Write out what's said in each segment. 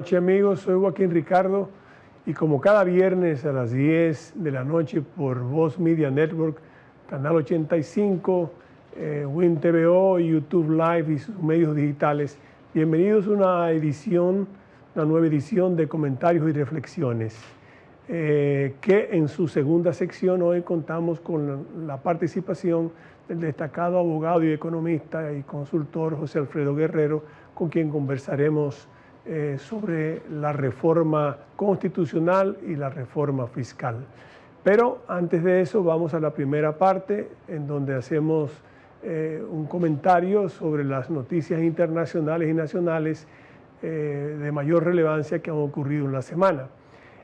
Buenas noches amigos, soy Joaquín Ricardo y como cada viernes a las 10 de la noche por Voz Media Network, Canal 85, WinTVO, YouTube Live y sus medios digitales, bienvenidos a una nueva edición de Comentarios y Reflexiones, que en su segunda sección hoy contamos con la participación del destacado abogado y economista y consultor José Alfredo Guerrero, con quien conversaremos sobre la reforma constitucional y la reforma fiscal. Pero antes de eso vamos a la primera parte en donde hacemos un comentario sobre las noticias internacionales y nacionales de mayor relevancia que han ocurrido en la semana.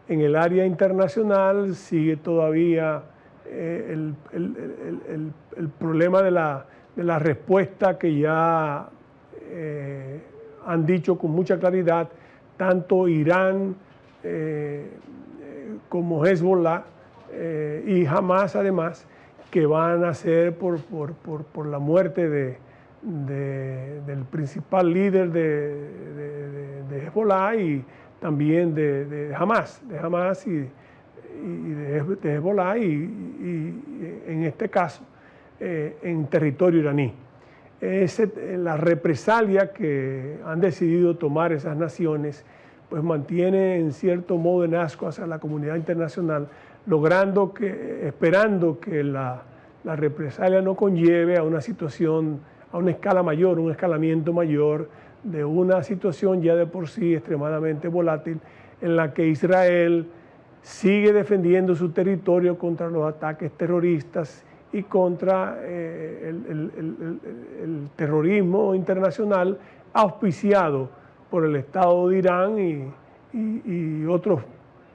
En el área internacional sigue todavía el problema de la respuesta que ya han dicho con mucha claridad tanto Irán como Hezbollah y Hamas, además, que van a hacer por la muerte del principal líder de Hezbollah y también de Hamas y de Hezbollah y en este caso en territorio iraní. La represalia que han decidido tomar esas naciones pues mantiene en cierto modo en asco hacia la comunidad internacional, esperando que la represalia no conlleve a una situación, a una escala mayor, un escalamiento mayor de una situación ya de por sí extremadamente volátil, en la que Israel sigue defendiendo su territorio contra los ataques terroristas y contra el terrorismo internacional auspiciado por el Estado de Irán y otros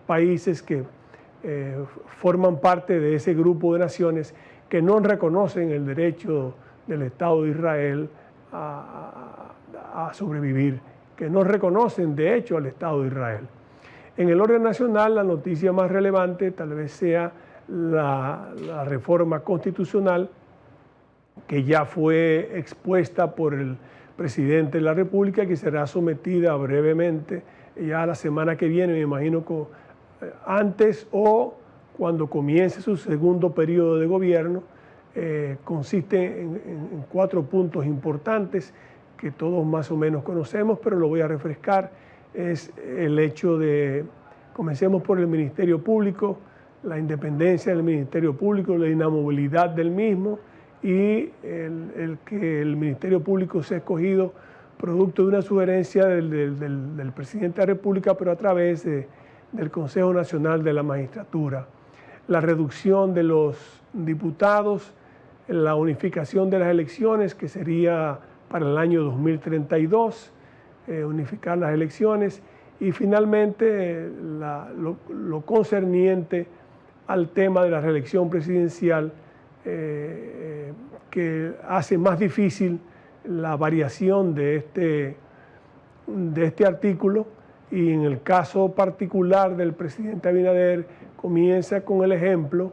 países que forman parte de ese grupo de naciones que no reconocen el derecho del Estado de Israel a sobrevivir, que no reconocen de hecho al Estado de Israel. En el orden nacional, la noticia más relevante tal vez sea la reforma constitucional que ya fue expuesta por el presidente de la República y que será sometida brevemente ya la semana que viene, me imagino antes o cuando comience su segundo periodo de gobierno. Consiste en 4 puntos importantes que todos más o menos conocemos, pero lo voy a refrescar. Es el hecho de, comencemos por el Ministerio Público, la independencia del Ministerio Público, la inamovilidad del mismo y el que el Ministerio Público sea escogido producto de una sugerencia del Presidente de la República, pero a través del Consejo Nacional de la Magistratura. La reducción de los diputados, la unificación de las elecciones, que sería para el año 2032, unificar las elecciones, y finalmente lo concerniente al tema de la reelección presidencial, que hace más difícil la variación de este artículo, y en el caso particular del presidente Abinader comienza con el ejemplo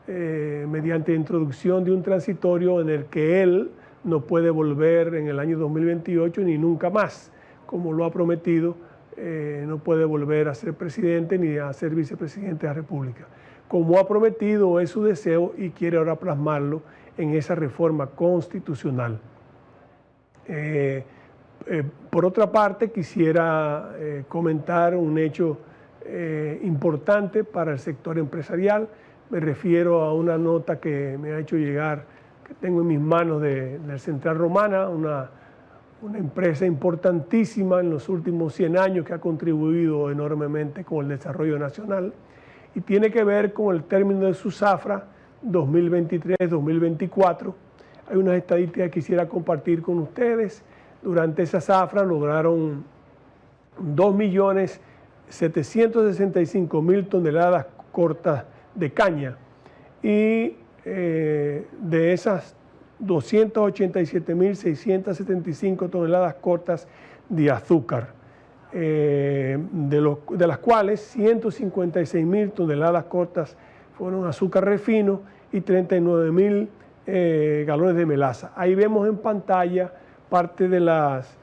mediante introducción de un transitorio en el que él no puede volver en el año 2028 ni nunca más, como lo ha prometido. No puede volver a ser presidente ni a ser vicepresidente de la República. Como ha prometido, es su deseo y quiere ahora plasmarlo en esa reforma constitucional. Por otra parte, quisiera comentar un hecho importante para el sector empresarial. Me refiero a una nota que me ha hecho llegar, que tengo en mis manos del Central Romana, una empresa importantísima en los últimos 100 años que ha contribuido enormemente con el desarrollo nacional, y tiene que ver con el término de su zafra 2023-2024. Hay unas estadísticas que quisiera compartir con ustedes. Durante esa zafra lograron 2.765.000 toneladas cortas de caña, y de esas 287.675 toneladas cortas de azúcar, de las cuales 156.000 toneladas cortas fueron azúcar refino y 39.000 galones de melaza. Ahí vemos en pantalla parte de las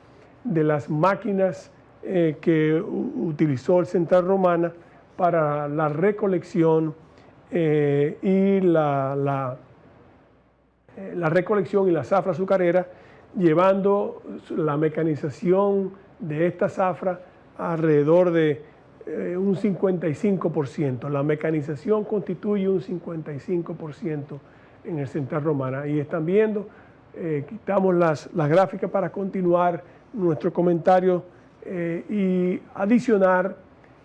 máquinas que utilizó el Central Romana para la recolección y la recolección y la zafra azucarera, llevando la mecanización de esta zafra alrededor de un 55%. La mecanización constituye un 55% en el Central Romana. Y están viendo, quitamos las gráficas para continuar nuestro comentario y adicionar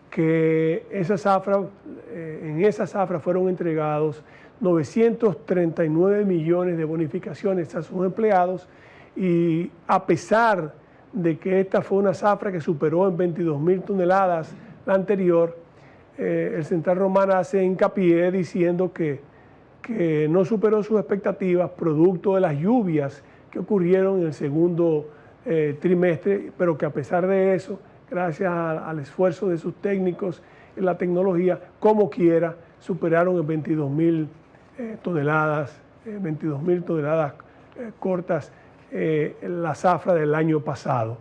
que en esa zafra fueron entregados 939 millones de bonificaciones a sus empleados, y a pesar de que esta fue una zafra que superó en 22.000 toneladas la anterior, el Central Romana hace hincapié diciendo que no superó sus expectativas producto de las lluvias que ocurrieron en el segundo trimestre, pero que a pesar de eso, gracias al esfuerzo de sus técnicos y la tecnología, como quiera, superaron en 22.000 toneladas, cortas la zafra del año pasado.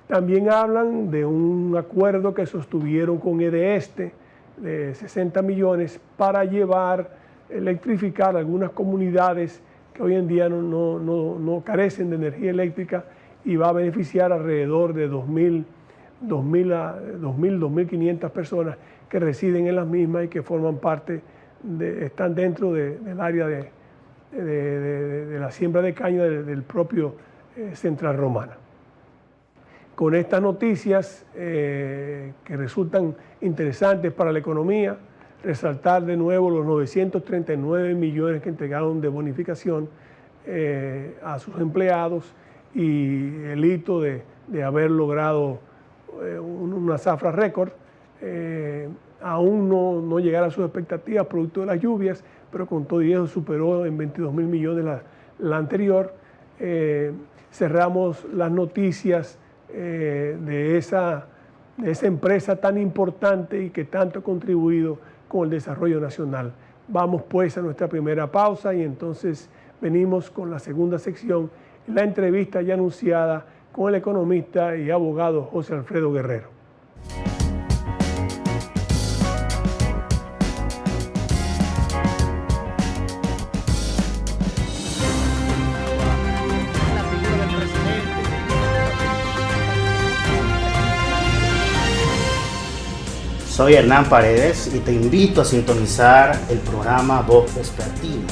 También hablan de un acuerdo que sostuvieron con EDESTE de 60 millones para electrificar algunas comunidades que hoy en día no carecen de energía eléctrica, y va a beneficiar alrededor de 2.500 personas que residen en las mismas y que forman parte, están dentro del área de la siembra de caña del propio Central Romana. Con estas noticias que resultan interesantes para la economía, resaltar de nuevo los 939 millones que entregaron de bonificación a sus empleados, y el hito de haber logrado una zafra récord, aún no llegar a sus expectativas producto de las lluvias, pero con todo y eso superó en 22.000 millones la anterior. Cerramos las noticias de esa empresa tan importante y que tanto ha contribuido con el desarrollo nacional. Vamos pues a nuestra primera pausa y entonces venimos con la segunda sección, la entrevista ya anunciada con el economista y abogado José Alfredo Guerrero. Soy Hernán Paredes y te invito a sintonizar el programa Voz Vespertina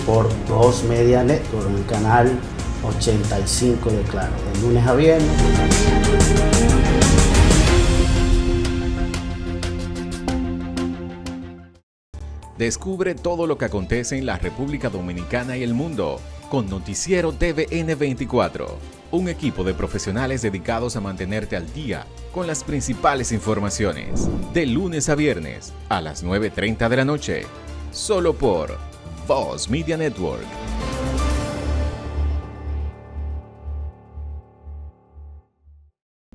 por Voz Media Network, en el canal 85 de Claro, de lunes a viernes. Descubre todo lo que acontece en la República Dominicana y el mundo con Noticiero TVN 24, un equipo de profesionales dedicados a mantenerte al día con las principales informaciones, de lunes a viernes a las 9:30 de la noche, solo por Voz Media Network.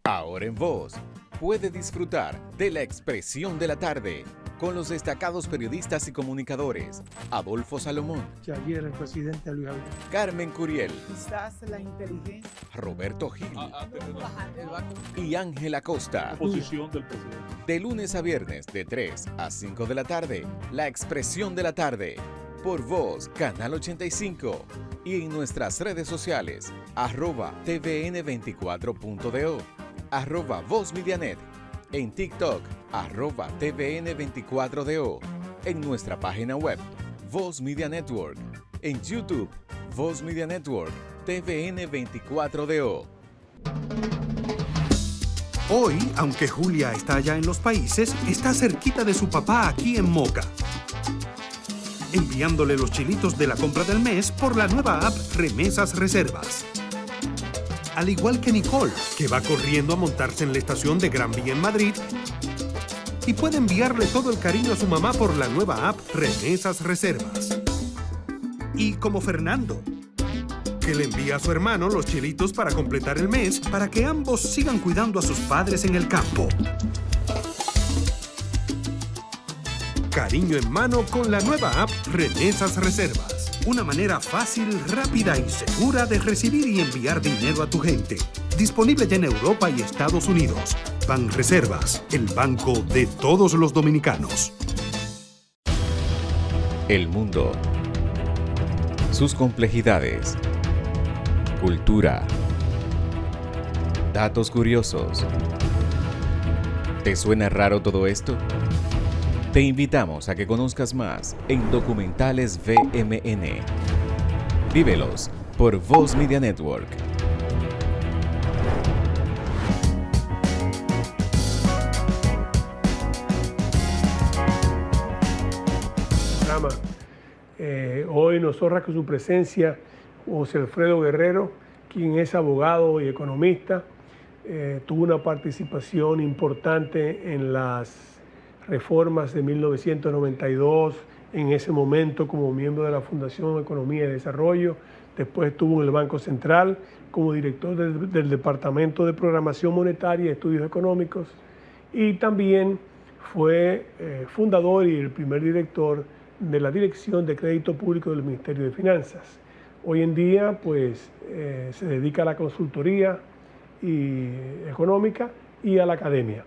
Ahora en Voz, puede disfrutar de La Expresión de la Tarde con los destacados periodistas y comunicadores Adolfo Salomón, Ayer el presidente Luis Abinader, Carmen Curiel, quizás la inteligencia, Roberto Gil y Ángela Costa. Posición del presidente. De lunes a viernes de 3 a 5 de la tarde, La Expresión de la Tarde, por Voz, Canal 85, y en nuestras redes sociales, @tvn24.do, @VozMediaNet, en TikTok, @tvn24do, en nuestra página web, Voz Media Network, en YouTube, Voz Media Network, TVN24DO. Hoy, aunque Julia está allá en los países, está cerquita de su papá aquí en Moca, enviándole los chilitos de la compra del mes por la nueva app Remesas Reservas. Al igual que Nicole, que va corriendo a montarse en la estación de Gran Vía en Madrid, y puede enviarle todo el cariño a su mamá por la nueva app Remesas Reservas. Y como Fernando, que le envía a su hermano los chilitos para completar el mes, para que ambos sigan cuidando a sus padres en el campo. Cariño en mano con la nueva app Remesas Reservas. Una manera fácil, rápida y segura de recibir y enviar dinero a tu gente. Disponible ya en Europa y Estados Unidos. Banreservas, el banco de todos los dominicanos. El mundo. Sus complejidades. Cultura. Datos curiosos. ¿Te suena raro todo esto? Te invitamos a que conozcas más en Documentales VMN. Vívelos por Voz Media Network. Hoy nos honra con su presencia José Alfredo Guerrero, quien es abogado y economista. Tuvo una participación importante en las reformas de 1992, en ese momento como miembro de la Fundación Economía y Desarrollo. Después estuvo en el Banco Central como director del Departamento de Programación Monetaria y Estudios Económicos, y también fue fundador y el primer director de la Dirección de Crédito Público del Ministerio de Finanzas. Hoy en día, pues, se dedica a la consultoría económica y a la academia.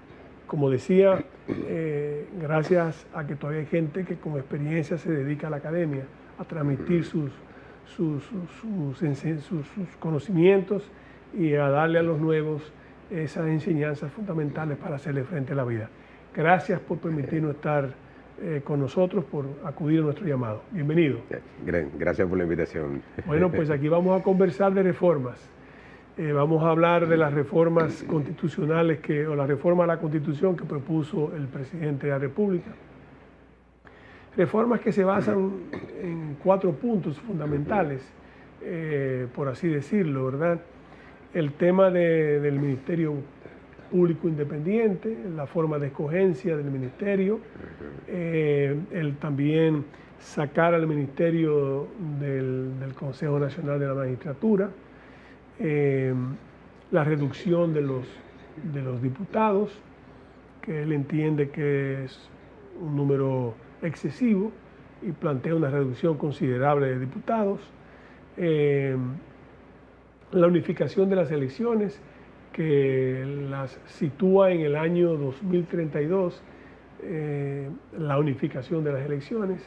Como decía, gracias a que todavía hay gente que con experiencia se dedica a la academia, a transmitir sus conocimientos y a darle a los nuevos esas enseñanzas fundamentales para hacerle frente a la vida. Gracias por permitirnos estar con nosotros, por acudir a nuestro llamado. Bienvenido. Gracias por la invitación. Bueno, pues aquí vamos a conversar de reformas. Vamos a hablar de las reformas constitucionales o la reforma a la Constitución que propuso el presidente de la República. Reformas que se basan en 4 puntos fundamentales, por así decirlo, ¿verdad? El tema del Ministerio Público Independiente, la forma de escogencia del ministerio, el también sacar al ministerio del Consejo Nacional de la Magistratura, la reducción de los diputados, que él entiende que es un número excesivo y plantea una reducción considerable de diputados, la unificación de las elecciones, que las sitúa en el año 2032, la unificación de las elecciones.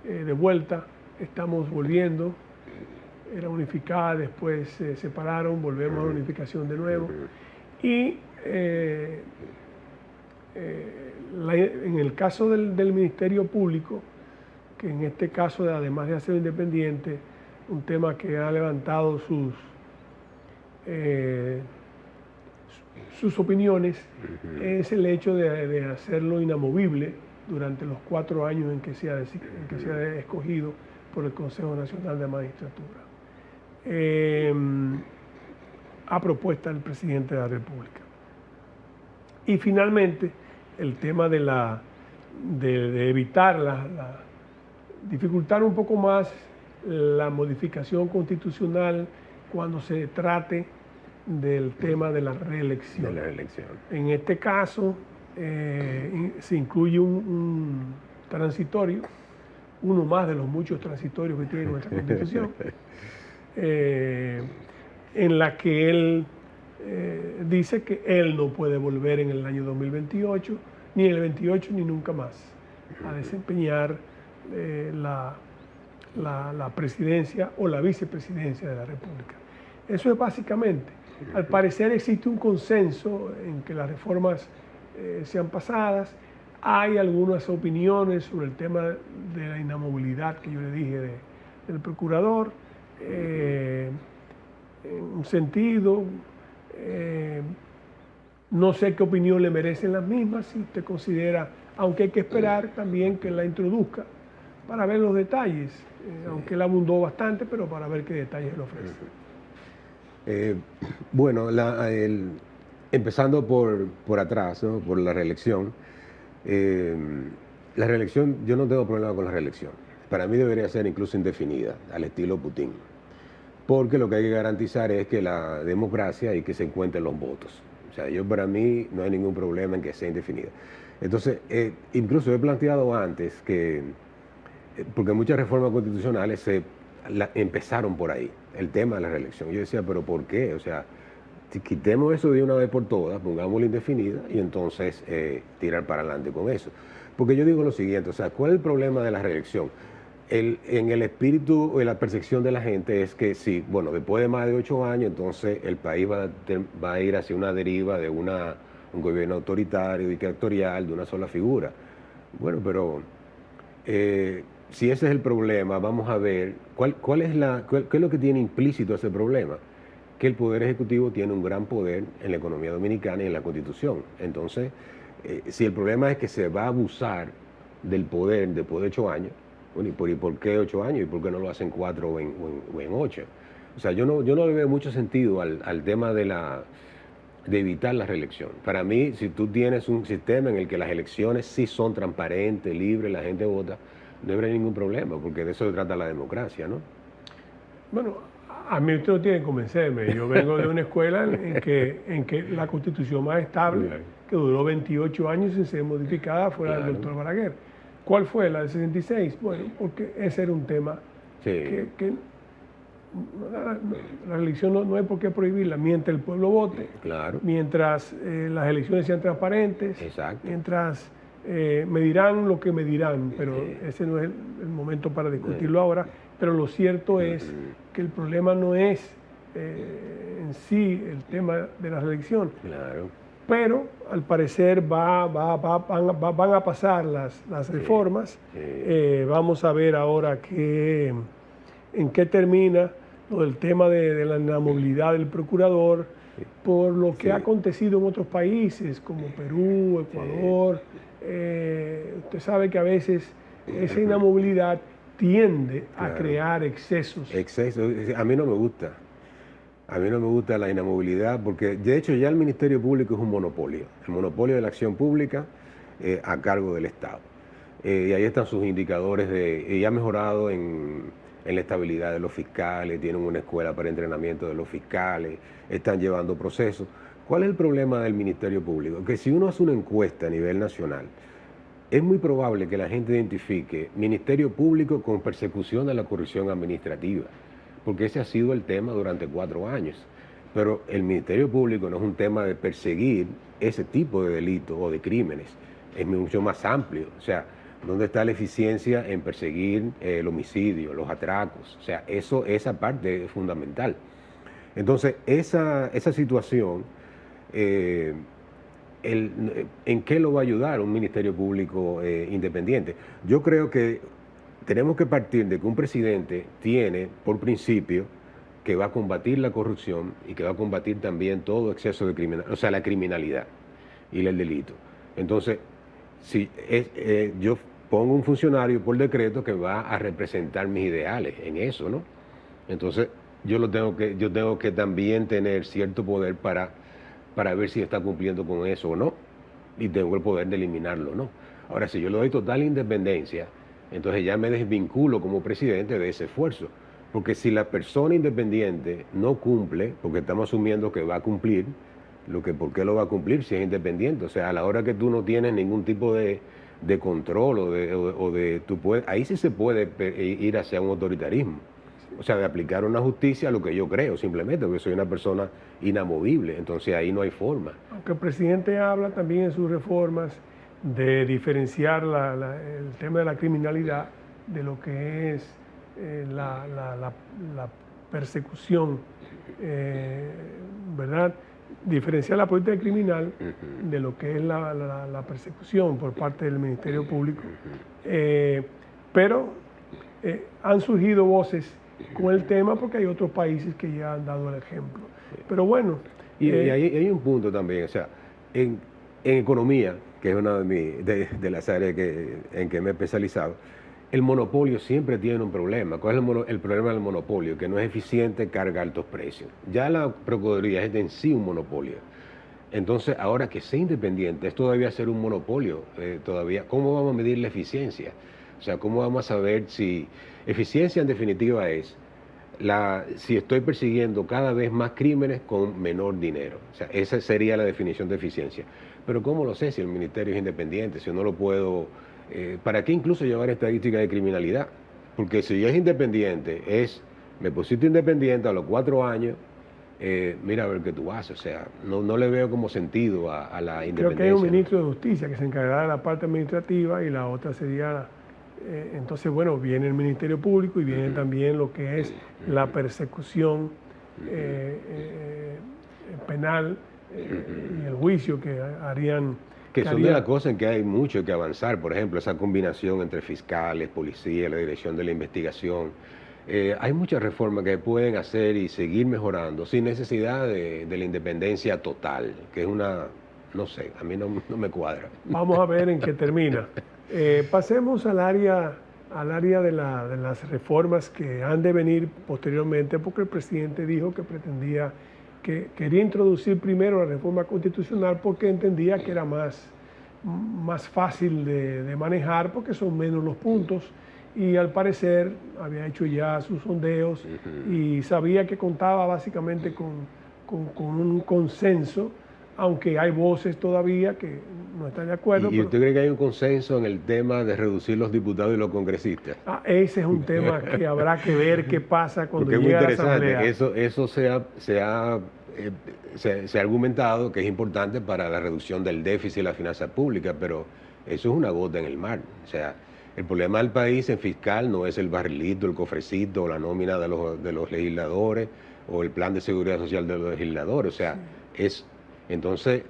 De vuelta, estamos volviendo, era unificada, después se separaron, volvemos a la unificación de nuevo. Y en el caso del Ministerio Público, que en este caso, además de ser independiente, un tema que ha levantado sus opiniones, es el hecho de hacerlo inamovible durante los 4 años en que sea escogido por el Consejo Nacional de Magistratura, a propuesta del presidente de la República. Y finalmente, el tema de evitar dificultar un poco más la modificación constitucional cuando se trate del tema de la reelección. En este caso, se incluye un transitorio, uno más de los muchos transitorios que tiene nuestra Constitución, en la que él dice que él no puede volver en el año 2028, ni en el 28, ni nunca más, a desempeñar la presidencia o la vicepresidencia de la República. Eso es básicamente. Al parecer existe un consenso en que las reformas sean pasadas. Hay algunas opiniones sobre el tema de la inamovilidad que yo le dije del procurador, en un sentido. No sé qué opinión le merecen las mismas, si usted considera, aunque hay que esperar también que la introduzca para ver los detalles, aunque él abundó bastante, pero para ver qué detalles le ofrece. Bueno, empezando por atrás, ¿no? Por la reelección. La reelección, yo no tengo problema con la reelección. Para mí debería ser incluso indefinida, al estilo Putin. Porque lo que hay que garantizar es que la democracia y que se encuentren los votos. O sea, para mí no hay ningún problema en que sea indefinida. Entonces, incluso he planteado antes que, porque muchas reformas constitucionales se empezaron por ahí, el tema de la reelección. Yo decía, pero ¿por qué? O sea, quitemos eso de una vez por todas, pongámoslo indefinida y entonces tirar para adelante con eso. Porque yo digo lo siguiente, o sea, ¿cuál es el problema de la reelección? En el espíritu o en la percepción de la gente es que sí, bueno, después de más de 8 años, entonces el país va a ir hacia una deriva de un gobierno autoritario, dictatorial, de una sola figura. Bueno, pero si ese es el problema, vamos a ver qué es lo que tiene implícito ese problema. Que el Poder Ejecutivo tiene un gran poder en la economía dominicana y en la Constitución. Entonces, si el problema es que se va a abusar del poder después de 8 años, bueno, ¿y por qué 8 años? ¿Y por qué no lo hacen 4 o en 8? O sea, yo no le veo mucho sentido al tema de evitar la reelección. Para mí, si tú tienes un sistema en el que las elecciones sí son transparentes, libres, la gente vota, no habrá ningún problema, porque de eso se trata la democracia, ¿no? Bueno, a mí usted no tiene que convencerme. Yo vengo de una escuela en que la constitución más estable, que duró 28 años sin ser modificada, fue la del doctor Balaguer. ¿Cuál fue la del 66? Bueno, porque ese era un tema que la elección no hay por qué prohibirla mientras el pueblo vote, mientras las elecciones sean transparentes, mientras me dirán lo que me dirán, pero ese no es el momento para discutirlo ahora. Pero lo cierto es que el problema no es en sí el tema de la reelección. Pero al parecer van a pasar las reformas. Vamos a ver ahora en qué termina lo del tema de la inamovilidad del procurador, por lo que ha acontecido en otros países como Perú, Ecuador. Usted sabe que a veces esa inamovilidad tiende a crear excesos. A mí no me gusta. A mí no me gusta la inamovilidad porque, de hecho, ya el Ministerio Público es un monopolio. El monopolio de la acción pública a cargo del Estado. Y ahí están sus indicadores y ha mejorado en la estabilidad de los fiscales, tienen una escuela para entrenamiento de los fiscales, están llevando procesos. ¿Cuál es el problema del Ministerio Público? Que si uno hace una encuesta a nivel nacional, es muy probable que la gente identifique Ministerio Público con persecución de la corrupción administrativa, porque ese ha sido el tema durante 4 años. Pero el Ministerio Público no es un tema de perseguir ese tipo de delitos o de crímenes, es mucho más amplio. O sea, ¿dónde está la eficiencia en perseguir el homicidio, los atracos? O sea, esa parte es fundamental. Entonces, esa situación, ¿en qué lo va a ayudar un Ministerio Público independiente? Yo creo que tenemos que partir de que un presidente tiene, por principio, que va a combatir la corrupción y que va a combatir también todo exceso de criminalidad, o sea, la criminalidad y el delito. Entonces, si yo pongo un funcionario por decreto que va a representar mis ideales en eso, ¿no? Entonces, yo tengo que también tener cierto poder para ver si está cumpliendo con eso o no, y tengo el poder de eliminarlo o no. Ahora, si yo le doy total independencia, entonces ya me desvinculo como presidente de ese esfuerzo, porque si la persona independiente no cumple, porque estamos asumiendo que va a cumplir, ¿por qué lo va a cumplir si es independiente? O sea, a la hora que tú no tienes ningún tipo de control ahí sí se puede ir hacia un autoritarismo. O sea, de aplicar una justicia a lo que yo creo, simplemente, porque soy una persona inamovible. Entonces ahí no hay forma. Aunque el presidente habla también en sus reformas de diferenciar el tema de la criminalidad de lo que es la persecución, ¿verdad? Diferenciar la política criminal de lo que es la persecución por parte del Ministerio Público. Pero han surgido voces con el tema porque hay otros países que ya han dado el ejemplo. Pero bueno. Y hay un punto también, o sea, en economía, que es una de las áreas en que me he especializado, el monopolio siempre tiene un problema. ¿Cuál es el problema del monopolio? Que no es eficiente, carga altos precios. Ya la Procuraduría es en sí un monopolio. Entonces, ahora que sea independiente, es todavía ser un monopolio. Todavía. ¿Cómo vamos a medir la eficiencia? O sea, ¿cómo vamos a saber si... Eficiencia en definitiva es si estoy persiguiendo cada vez más crímenes con menor dinero. O sea, esa sería la definición de eficiencia. Pero ¿cómo lo sé si el ministerio es independiente? Si yo no lo puedo... ¿Para qué incluso llevar estadísticas de criminalidad? porque si es independiente, me pusiste independiente a los 4 años, mira a ver qué tú haces. O sea, no le veo como sentido a la independencia. Creo que hay un ministro de Justicia que se encargará de la parte administrativa y la otra sería... entonces, bueno, viene el Ministerio Público y viene también lo que es la persecución penal y el juicio que harían... Que son de las cosas en que hay mucho que avanzar. Por ejemplo, esa combinación entre fiscales, policía, la dirección de la investigación. Hay muchas reformas que pueden hacer y seguir mejorando sin necesidad de la independencia total, que es una... no sé, a mí no me cuadra. Vamos a ver en qué termina. Pasemos al área de las reformas que han de venir posteriormente, porque el presidente dijo que pretendía, que quería introducir primero la reforma constitucional porque entendía que era más fácil de manejar porque son menos los puntos y al parecer había hecho ya sus sondeos y sabía que contaba básicamente con un consenso, aunque hay voces todavía que no están de acuerdo. ¿Y usted cree que hay un consenso en el tema de reducir los diputados y los congresistas? Ese es un tema que habrá que ver qué pasa cuando Porque llegue es a muy la Asamblea. Eso se ha argumentado que es importante para la reducción del déficit y la finanza pública, pero eso es una gota en el mar. O sea, el problema del país en fiscal no es el barrilito, el cofrecito, la nómina de los legisladores o el plan de seguridad social de los legisladores. O sea, entonces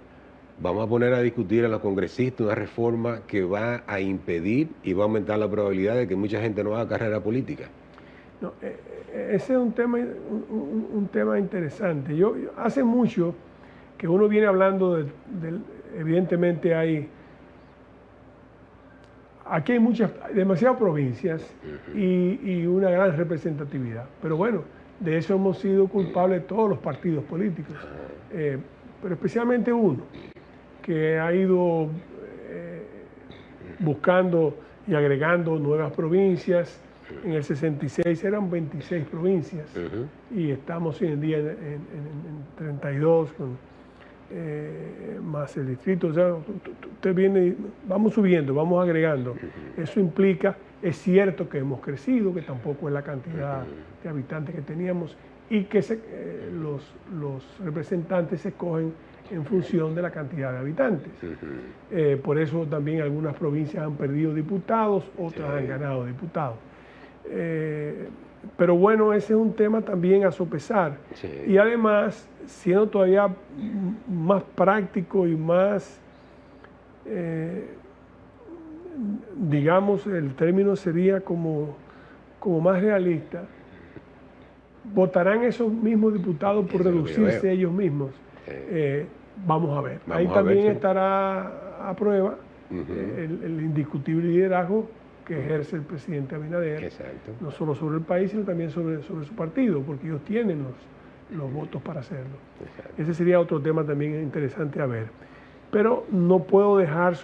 vamos a poner a discutir a los congresistas una reforma que va a impedir y va a aumentar la probabilidad de que mucha gente no haga carrera política. No, ese es un tema interesante. Yo hace mucho que uno viene hablando evidentemente aquí hay demasiadas provincias y una gran representatividad. Pero bueno, de eso hemos sido culpables todos los partidos políticos. Pero especialmente uno, que ha ido buscando y agregando nuevas provincias. En el 66 eran 26 provincias y estamos hoy en día en 32 más el distrito. O sea, usted viene, vamos subiendo, vamos agregando. Eso implica, es cierto que hemos crecido, que tampoco es la cantidad de habitantes que teníamos y que los representantes se escogen en función de la cantidad de habitantes. Por eso también algunas provincias han perdido diputados, otras han ganado diputados. Pero bueno, ese es un tema también a sopesar. Y además, siendo todavía más práctico y más, digamos, el término sería como más realista, ¿votarán esos mismos diputados por reducirse ellos mismos? Vamos a ver. Ahí también estará a prueba el indiscutible liderazgo que ejerce el presidente Abinader, no solo sobre el país, sino también sobre su partido, porque ellos tienen los votos para hacerlo. Ese sería otro tema también interesante a ver. Pero no puedo dejar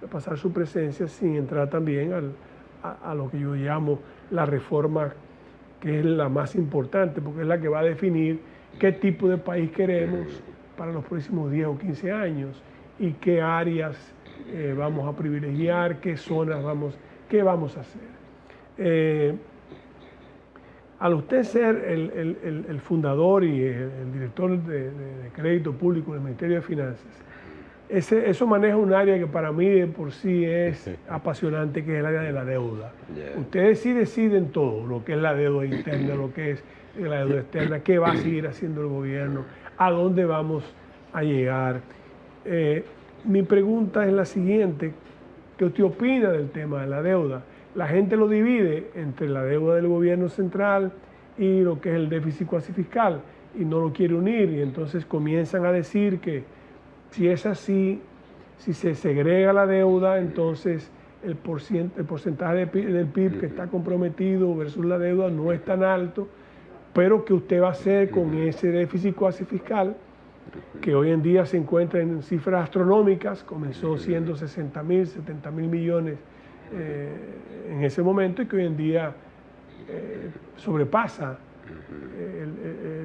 pasar su presencia sin entrar también a lo que yo llamo la reforma, que es la más importante, porque es la que va a definir qué tipo de país queremos para los próximos 10 o 15 años y qué áreas vamos a privilegiar, qué zonas qué vamos a hacer. Al usted ser el fundador y el director de crédito público del Ministerio de Finanzas, eso maneja un área que para mí de por sí es apasionante, que es el área de la deuda. Ustedes sí deciden todo, lo que es la deuda interna, lo que es la deuda externa, qué va a seguir haciendo el gobierno, a dónde vamos a llegar. Mi pregunta es la siguiente: ¿qué usted opina del tema de la deuda? La gente lo divide entre la deuda del gobierno central y lo que es el déficit cuasi fiscal y no lo quiere unir, y entonces comienzan a decir que si es así, si se segrega la deuda, entonces el porcentaje del PIB que está comprometido versus la deuda no es tan alto, pero ¿qué usted va a hacer con ese déficit cuasi fiscal que hoy en día se encuentra en cifras astronómicas? Comenzó siendo 60.000, 70.000 millones en ese momento y que hoy en día sobrepasa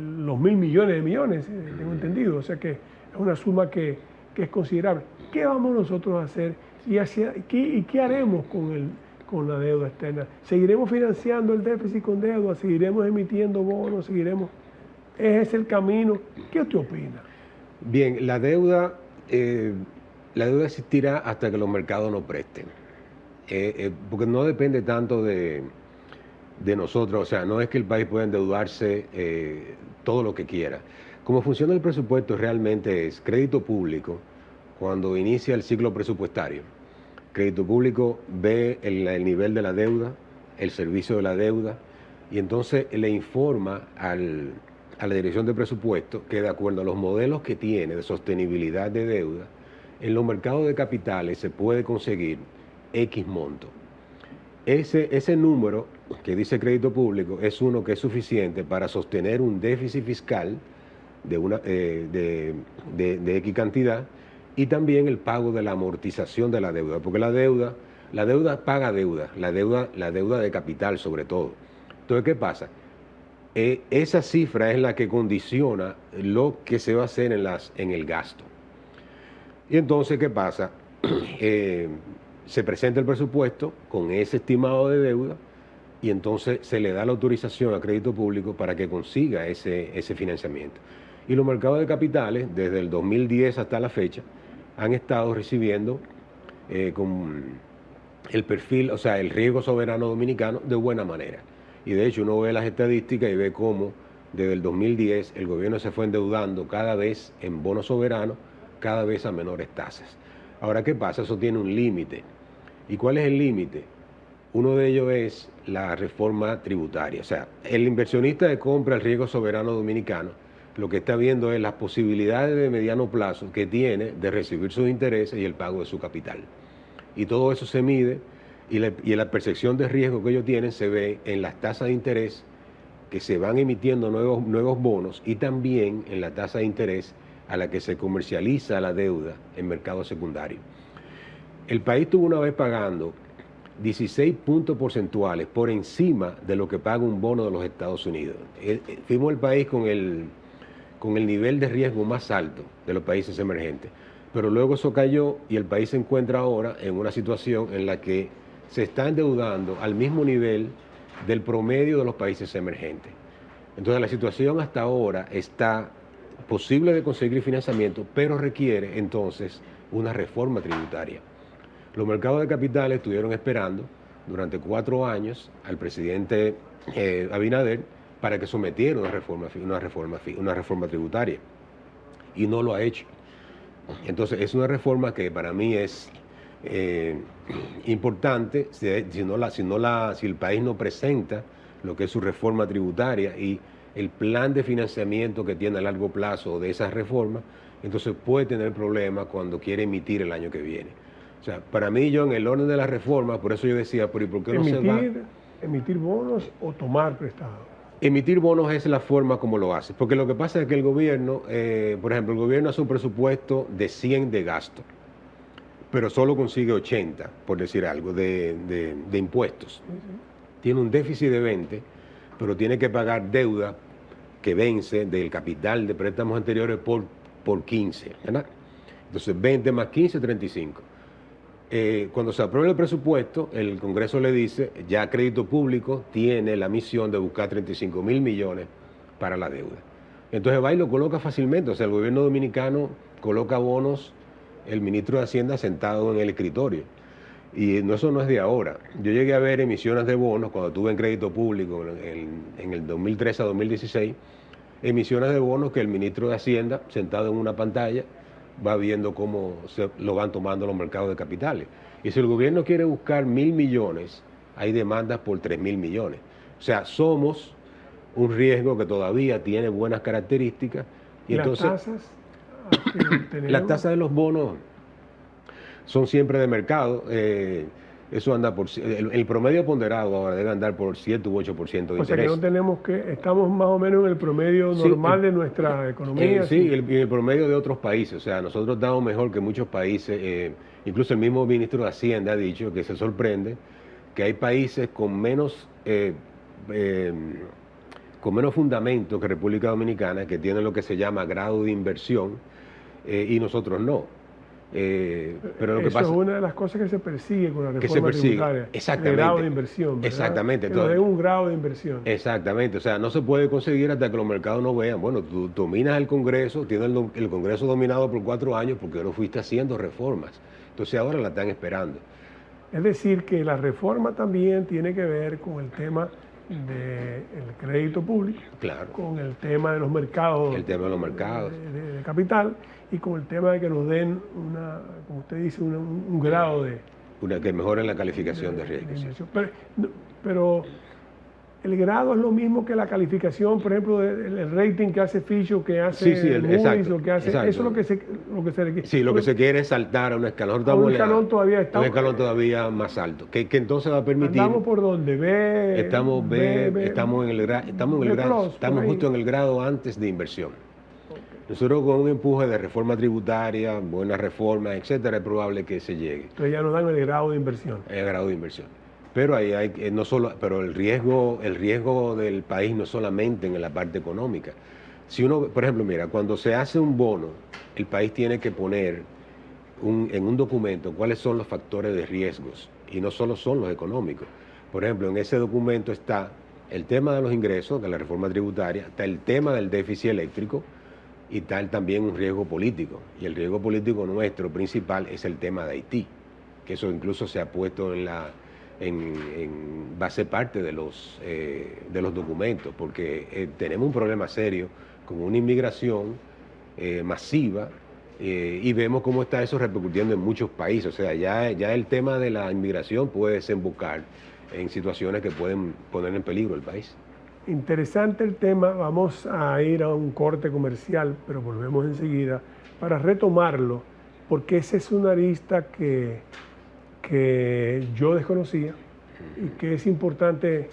los 1.000 millones de millones, tengo entendido. O sea que es una suma que es considerable. ¿Qué vamos nosotros a hacer y qué haremos con la deuda externa. ¿Seguiremos financiando el déficit con deuda? ¿Seguiremos emitiendo bonos? ¿Seguiremos? ¿Ese es el camino? ¿Qué usted opina? Bien, la deuda existirá hasta que los mercados nos presten. Porque no depende tanto de nosotros, o sea, no es que el país pueda endeudarse todo lo que quiera. Como funciona el presupuesto realmente es crédito público cuando inicia el ciclo presupuestario. Crédito público ve el nivel de la deuda, el servicio de la deuda, y entonces le informa a la dirección de presupuesto que de acuerdo a los modelos que tiene de sostenibilidad de deuda, en los mercados de capitales se puede conseguir X monto. Ese número que dice crédito público es uno que es suficiente para sostener un déficit fiscal de X cantidad y también el pago de la amortización de la deuda, porque la deuda paga deuda, la deuda de capital sobre todo. Entonces, ¿qué pasa? Esa cifra es la que condiciona lo que se va a hacer en el gasto. Y entonces, ¿qué pasa? Se presenta el presupuesto con ese estimado de deuda y entonces se le da la autorización a crédito público para que consiga ese financiamiento. Y los mercados de capitales, desde el 2010 hasta la fecha, han estado recibiendo con el perfil, o sea, el riesgo soberano dominicano de buena manera. Y de hecho uno ve las estadísticas y ve cómo desde el 2010 el gobierno se fue endeudando cada vez en bonos soberanos, cada vez a menores tasas. Ahora, ¿qué pasa? Eso tiene un límite. ¿Y cuál es el límite? Uno de ellos es la reforma tributaria. O sea, el inversionista que compra el riesgo soberano dominicano lo que está viendo es las posibilidades de mediano plazo que tiene de recibir sus intereses y el pago de su capital. Y todo eso se mide y la percepción de riesgo que ellos tienen se ve en las tasas de interés que se van emitiendo nuevos bonos y también en la tasa de interés a la que se comercializa la deuda en mercado secundario. El país tuvo una vez pagando 16 puntos porcentuales por encima de lo que paga un bono de los Estados Unidos. Fuimos el país con el nivel de riesgo más alto de los países emergentes. Pero luego eso cayó y el país se encuentra ahora en una situación en la que se está endeudando al mismo nivel del promedio de los países emergentes. Entonces la situación hasta ahora está posible de conseguir financiamiento, pero requiere entonces una reforma tributaria. Los mercados de capitales estuvieron esperando durante 4 años al presidente Abinader para que sometiera una reforma tributaria y no lo ha hecho. Entonces es una reforma que para mí es importante si el país no presenta lo que es su reforma tributaria y el plan de financiamiento que tiene a largo plazo de esa reforma, entonces puede tener problemas cuando quiere emitir el año que viene. O sea, para mí yo en el orden de la reforma, por eso yo decía, ¿por qué no se va? ¿Emitir bonos o tomar prestado? Emitir bonos es la forma como lo hace, porque lo que pasa es que el gobierno, por ejemplo, el gobierno hace un presupuesto de 100 de gasto, pero solo consigue 80, por decir algo, de impuestos. Tiene un déficit de 20, pero tiene que pagar deuda que vence del capital de préstamos anteriores por 15, ¿verdad? Entonces 20 más 15, 35. Cuando se aprueba el presupuesto, el Congreso le dice, ya Crédito Público tiene la misión de buscar 35.000 millones para la deuda. Entonces va y lo coloca fácilmente, o sea, el gobierno dominicano coloca bonos, el ministro de Hacienda sentado en el escritorio. Y eso no es de ahora. Yo llegué a ver emisiones de bonos cuando estuve en Crédito Público en el 2013 a 2016, emisiones de bonos que el ministro de Hacienda, sentado en una pantalla, va viendo cómo lo van tomando los mercados de capitales. Y si el gobierno quiere buscar 1.000 millones, hay demandas por 3.000 millones. O sea, somos un riesgo que todavía tiene buenas características. Y entonces, las tasas de los bonos son siempre de mercado. Eso anda por el promedio ponderado ahora debe andar por 7 u 8% de interés. O sea que no tenemos estamos más o menos en el promedio normal de nuestra economía. Sí, el promedio de otros países. O sea, nosotros estamos mejor que muchos países. Incluso el mismo ministro de Hacienda ha dicho que se sorprende que hay países con menos fundamento que República Dominicana, que tienen lo que se llama grado de inversión, y nosotros no. Pero lo que eso pasa es una de las cosas que se persigue con la que se reforma persigue. tributaria. Exactamente. El grado de inversión, ¿verdad? Exactamente. Que nos den un grado de inversión. Exactamente, o sea, no se puede conseguir hasta que los mercados no vean. Bueno, tú dominas el Congreso, tienes el Congreso dominado por 4 años porque no fuiste haciendo reformas. Entonces ahora la están esperando. Es decir, que la reforma también tiene que ver con el tema del crédito público, Claro. con el tema de los mercados, El tema de los mercados. de capital, y con el tema de que nos den como usted dice, un grado de Que mejoren la calificación de riesgos. inversión. Pero el grado es lo mismo que la calificación, por ejemplo, el rating que hace Fitch o que hace Moody's, exacto, o que hace, exacto. eso es lo que se requiere. Sí, lo que se quiere es saltar a un escalón. A un escalón todavía está. Un escalón todavía más alto, que entonces va a permitir. Andamos por donde B. Estamos en el grado, estamos justo en el grado antes de inversión. Nosotros con un empuje de reforma tributaria, buenas reformas, etcétera, es probable que se llegue. Entonces ya nos dan el grado de inversión. El grado de inversión. Pero ahí hay no solo, pero el riesgo del país no solamente en la parte económica. Si uno, por ejemplo, mira, cuando se hace un bono, el país tiene que poner en un documento cuáles son los factores de riesgos y no solo son los económicos. Por ejemplo, en ese documento está el tema de los ingresos, de la reforma tributaria, está el tema del déficit eléctrico y está también un riesgo político. Y el riesgo político nuestro principal es el tema de Haití, que eso incluso se ha puesto va a ser parte de los documentos, porque tenemos un problema serio con una inmigración masiva y vemos cómo está eso repercutiendo en muchos países. O sea, ya el tema de la inmigración puede desembocar en situaciones que pueden poner en peligro el país. Interesante el tema, vamos a ir a un corte comercial, pero volvemos enseguida para retomarlo, porque esa es una arista que yo desconocía y que es importante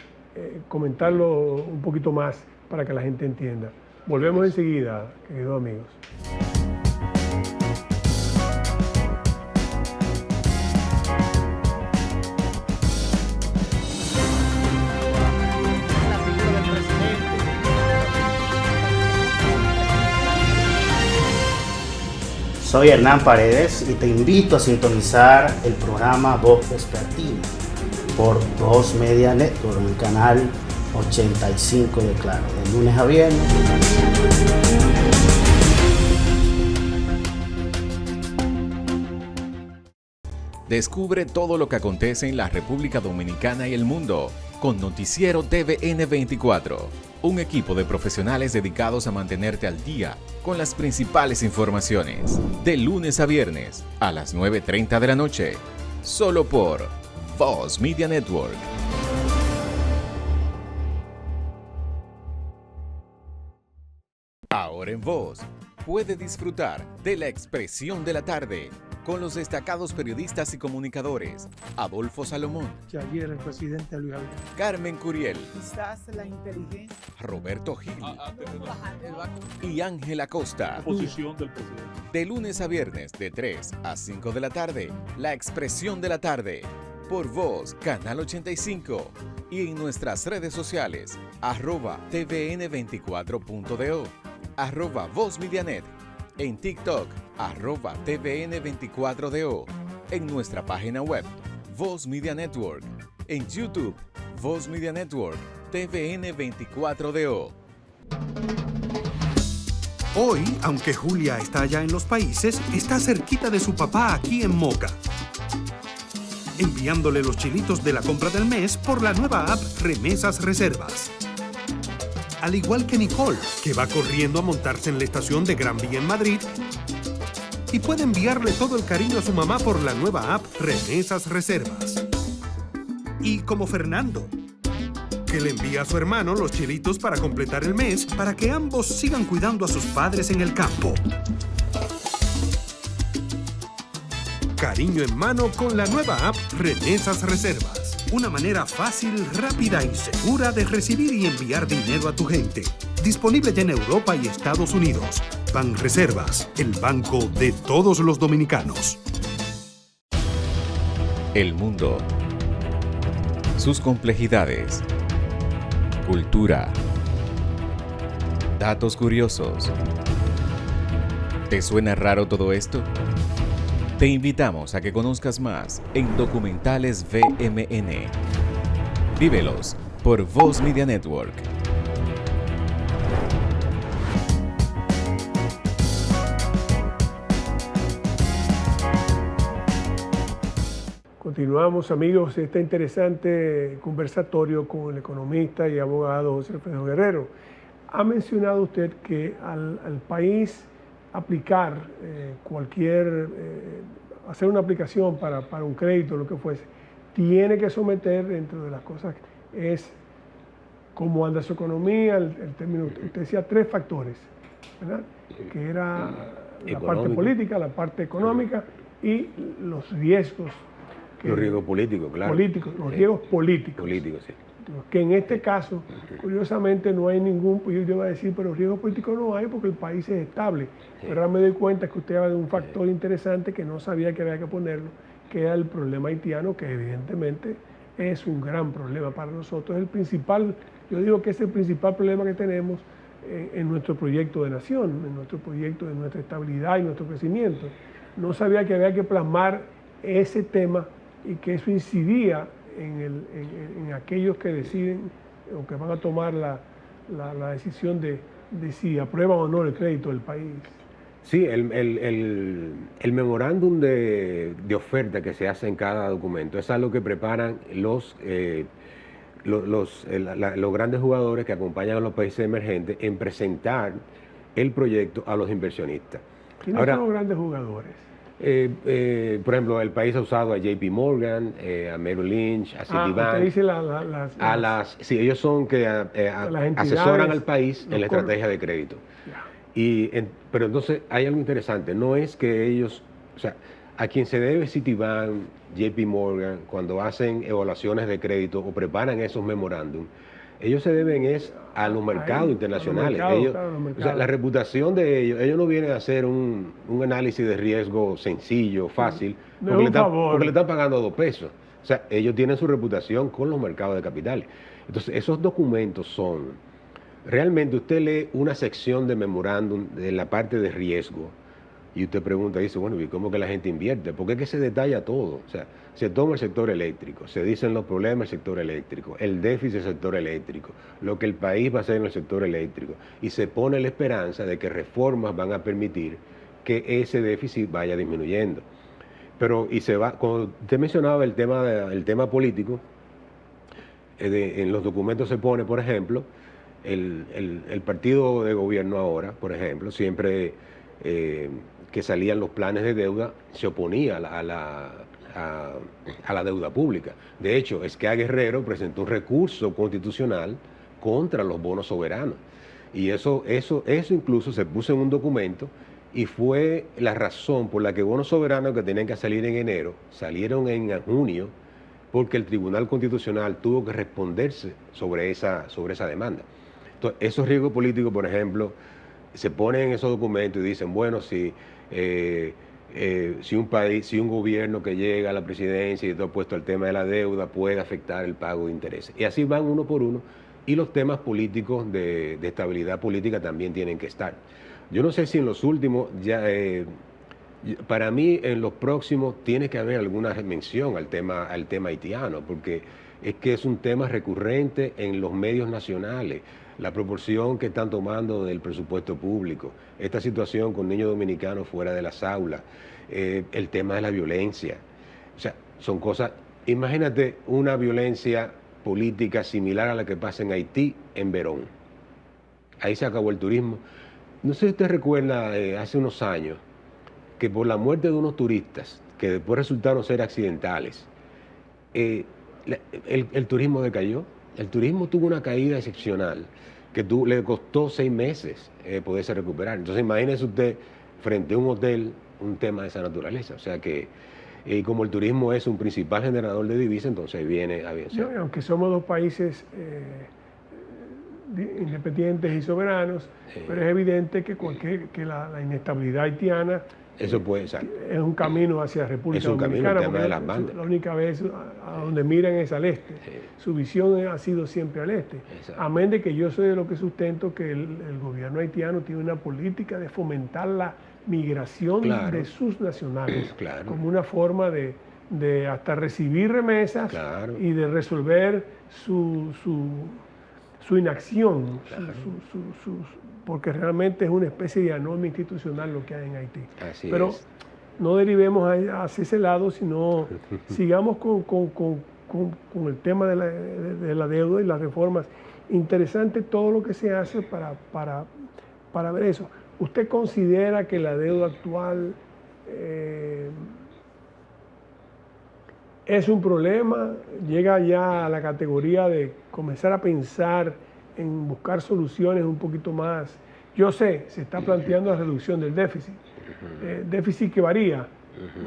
comentarlo un poquito más para que la gente entienda. Volvemos enseguida, queridos amigos. Soy Hernán Paredes y te invito a sintonizar el programa Voz Vespertina por 2 Media Network, en el canal 85 de Claro, de lunes a viernes. Descubre todo lo que acontece en la República Dominicana y el mundo con Noticiero TVN 24, un equipo de profesionales dedicados a mantenerte al día con las principales informaciones, de lunes a viernes a las 9:30 de la noche, solo por Voz Media Network. Ahora en Voz, puede disfrutar de La Expresión de la Tarde con los destacados periodistas y comunicadores Adolfo Salomón, Ayer el presidente Luis Abinader. Carmen Curiel, Quizás la inteligencia. Roberto Gil y Ángela Costa. Posición del presidente. De lunes a viernes de 3 a 5 de la tarde, La Expresión de la Tarde, por Voz, Canal 85, y en nuestras redes sociales, @tvn24.do, @VozMediaNet, en TikTok, @tvn24do, en nuestra página web, Voz Media Network, en YouTube, Voz Media Network, TVN24DO. Hoy, aunque Julia está allá en los países, está cerquita de su papá aquí en Moca, enviándole los chilitos de la compra del mes por la nueva app Remesas Reservas. Al igual que Nicole, que va corriendo a montarse en la estación de Gran Vía en Madrid, y puede enviarle todo el cariño a su mamá por la nueva app Remesas Reservas. Y como Fernando, que le envía a su hermano los chilitos para completar el mes, para que ambos sigan cuidando a sus padres en el campo. Cariño en mano con la nueva app Remesas Reservas. Una manera fácil, rápida y segura de recibir y enviar dinero a tu gente. Disponible ya en Europa y Estados Unidos. Banreservas, el banco de todos los dominicanos. El mundo, sus complejidades, cultura, datos curiosos. ¿Te suena raro todo esto? Te invitamos a que conozcas más en Documentales VMN. Vívelos por Voz Media Network. Continuamos, amigos, este interesante conversatorio con el economista y abogado José Alfredo Guerrero. Ha mencionado usted que al país aplicar hacer una aplicación para un crédito, lo que fuese, tiene que someter, dentro de las cosas, es cómo anda su economía, el término, usted decía 3 factores, ¿verdad? Que era la parte política, la parte económica y los riesgos. Los riesgos políticos, claro. Los riesgos políticos. Políticos, sí. Que en este caso, curiosamente, no hay ningún, yo iba a decir, pero riesgos políticos no hay porque el país es estable. Sí. Pero ahora me doy cuenta que usted habla de un factor interesante que no sabía que había que ponerlo, que era el problema haitiano, que evidentemente es un gran problema para nosotros. El principal, yo digo que es el principal problema que tenemos en nuestro proyecto de nación, en nuestro proyecto de nuestra estabilidad y nuestro crecimiento. No sabía que había que plasmar ese tema y que eso incidía en aquellos que deciden o que van a tomar la decisión de si aprueban o no el crédito del país. Sí, el memorándum de oferta que se hace en cada documento es algo que preparan los grandes jugadores que acompañan a los países emergentes en presentar el proyecto a los inversionistas. ¿Quiénes son los grandes jugadores? Por ejemplo, el país ha usado a JP Morgan, a Merrill Lynch, a Citibank. Usted dice sí, ellos son que asesoran al país en la estrategia de crédito. Pero entonces hay algo interesante, no es que ellos, o sea, a quien se debe Citibank, JP Morgan, cuando hacen evaluaciones de crédito o preparan esos memorándum, ellos se deben a los mercados internacionales. O sea, la reputación de ellos no vienen a hacer un análisis de riesgo sencillo, fácil, porque le están pagando 2 pesos. O sea, ellos tienen su reputación con los mercados de capitales. Entonces, esos documentos son, realmente usted lee una sección de memorándum de la parte de riesgo y usted pregunta, dice, bueno, ¿y cómo que la gente invierte? Porque es que se detalla todo. O sea, se toma el sector eléctrico, se dicen los problemas del sector eléctrico, el déficit del sector eléctrico, lo que el país va a hacer en el sector eléctrico, y se pone la esperanza de que reformas van a permitir que ese déficit vaya disminuyendo. Pero, cuando usted mencionaba el tema político, en los documentos se pone, por ejemplo, el partido de gobierno ahora, por ejemplo, siempre que salían los planes de deuda, se oponía a la deuda pública. De hecho, Esquea Guerrero presentó un recurso constitucional contra los bonos soberanos. Y eso incluso se puso en un documento y fue la razón por la que bonos soberanos que tenían que salir en enero salieron en junio, porque el Tribunal Constitucional tuvo que responderse sobre esa demanda. Entonces, esos riesgos políticos, por ejemplo, se ponen en esos documentos y dicen, bueno, si un gobierno que llega a la presidencia y todo puesto al tema de la deuda puede afectar el pago de intereses. Y así van uno por uno, y los temas políticos de estabilidad política también tienen que estar. Yo no sé si en los últimos, para mí en los próximos tiene que haber alguna mención al tema haitiano, porque es que es un tema recurrente en los medios nacionales. La proporción que están tomando del presupuesto público, esta situación con niños dominicanos fuera de las aulas, el tema de la violencia. O sea, son cosas, imagínate una violencia política similar a la que pasa en Haití, en Verón. Ahí se acabó el turismo. No sé si usted recuerda, hace unos años, que por la muerte de unos turistas, que después resultaron ser accidentales, el turismo decayó. El turismo tuvo una caída excepcional que le costó 6 meses poderse recuperar. Entonces imagínese usted frente a un hotel un tema de esa naturaleza. O sea que como el turismo es un principal generador de divisas, entonces viene a bien ser. No, aunque somos 2 países independientes y soberanos, pero es evidente que la inestabilidad haitiana Eso puede ser. Es un camino hacia República Dominicana. El tema de las bandas. La única vez a donde miran es al este. Sí. Su visión ha sido siempre al este. Exacto. Amén de que yo soy de lo que sustento que el gobierno haitiano tiene una política de fomentar la migración Claro. de sus nacionales, Claro. como una forma de hasta recibir remesas Claro. y de resolver su inacción, Claro. porque realmente es una especie de anomia institucional lo que hay en Haití. Así Pero es. no derivemos hacia ese lado, sino sigamos con el tema de la deuda y las reformas. Interesante todo lo que se hace para ver eso. ¿Usted considera que la deuda actual es un problema? ¿Llega ya a la categoría de comenzar a pensar en buscar soluciones un poquito más? Yo sé, se está planteando la reducción del déficit. Déficit que varía.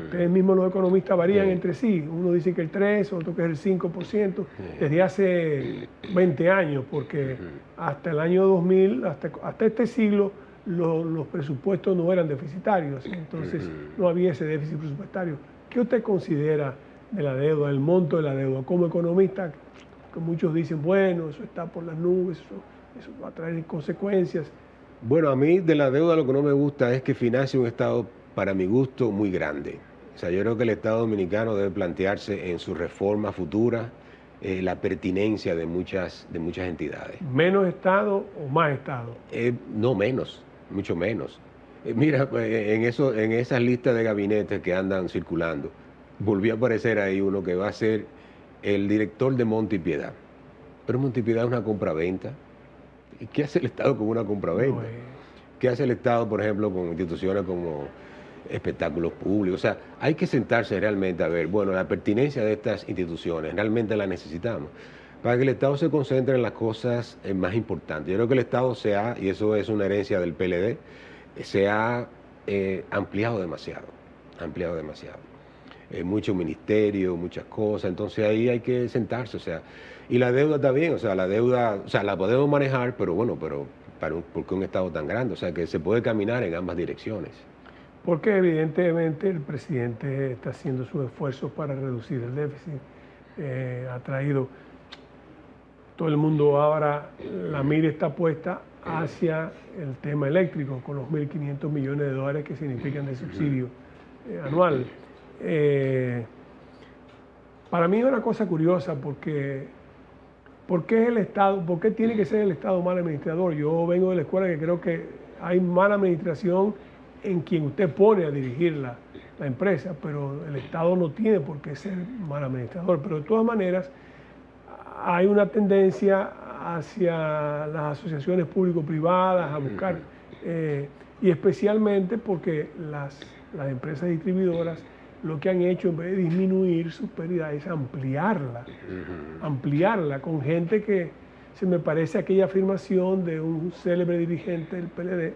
Ustedes mismos los economistas varían entre sí. Uno dice que el 3, otro que es el 5%, desde hace 20 años, porque hasta el año 2000, hasta este siglo, los presupuestos no eran deficitarios, entonces no había ese déficit presupuestario. ¿Qué usted considera de la deuda, el monto de la deuda? Como economista, que muchos dicen, bueno, eso está por las nubes, eso va a traer consecuencias. Bueno, a mí de la deuda lo que no me gusta es que financia un Estado, para mi gusto, muy grande. O sea, yo creo que el Estado dominicano debe plantearse en su reforma futura la pertinencia de muchas entidades. ¿Menos Estado o más Estado? No menos, mucho menos. Mira, en esas listas de gabinetes que andan circulando, volvió a aparecer ahí uno que va a ser el director de Monte y Piedad. Pero Monte y Piedad es una compraventa. ¿Y qué hace el Estado con una compraventa? ¿Qué hace el Estado, por ejemplo, con instituciones como espectáculos públicos? O sea, hay que sentarse realmente a ver, bueno, la pertinencia de estas instituciones, realmente la necesitamos, para que el Estado se concentre en las cosas más importantes. Yo creo que el Estado y eso es una herencia del PLD, se ha ampliado demasiado. Mucho ministerio, muchas cosas, entonces ahí hay que sentarse, o sea, y la deuda está bien, o sea, la deuda, o sea, la podemos manejar, pero bueno, porque un Estado tan grande, o sea, que se puede caminar en ambas direcciones. Porque evidentemente el presidente está haciendo sus esfuerzos para reducir el déficit, ha traído, todo el mundo ahora, la mira está puesta hacia el tema eléctrico, con los 1.500 millones de dólares que significan de subsidio anual. Para mí es una cosa curiosa porque ¿por qué el Estado, por qué tiene que ser el Estado mal administrador? Yo vengo de la escuela que creo que hay mala administración en quien usted pone a dirigir la empresa, pero el Estado no tiene por qué ser mal administrador. Pero de todas maneras hay una tendencia hacia las asociaciones público-privadas a buscar, y especialmente porque las empresas distribuidoras lo que han hecho en vez de disminuir sus pérdidas es ampliarla con gente que se me parece aquella afirmación de un célebre dirigente del PLD,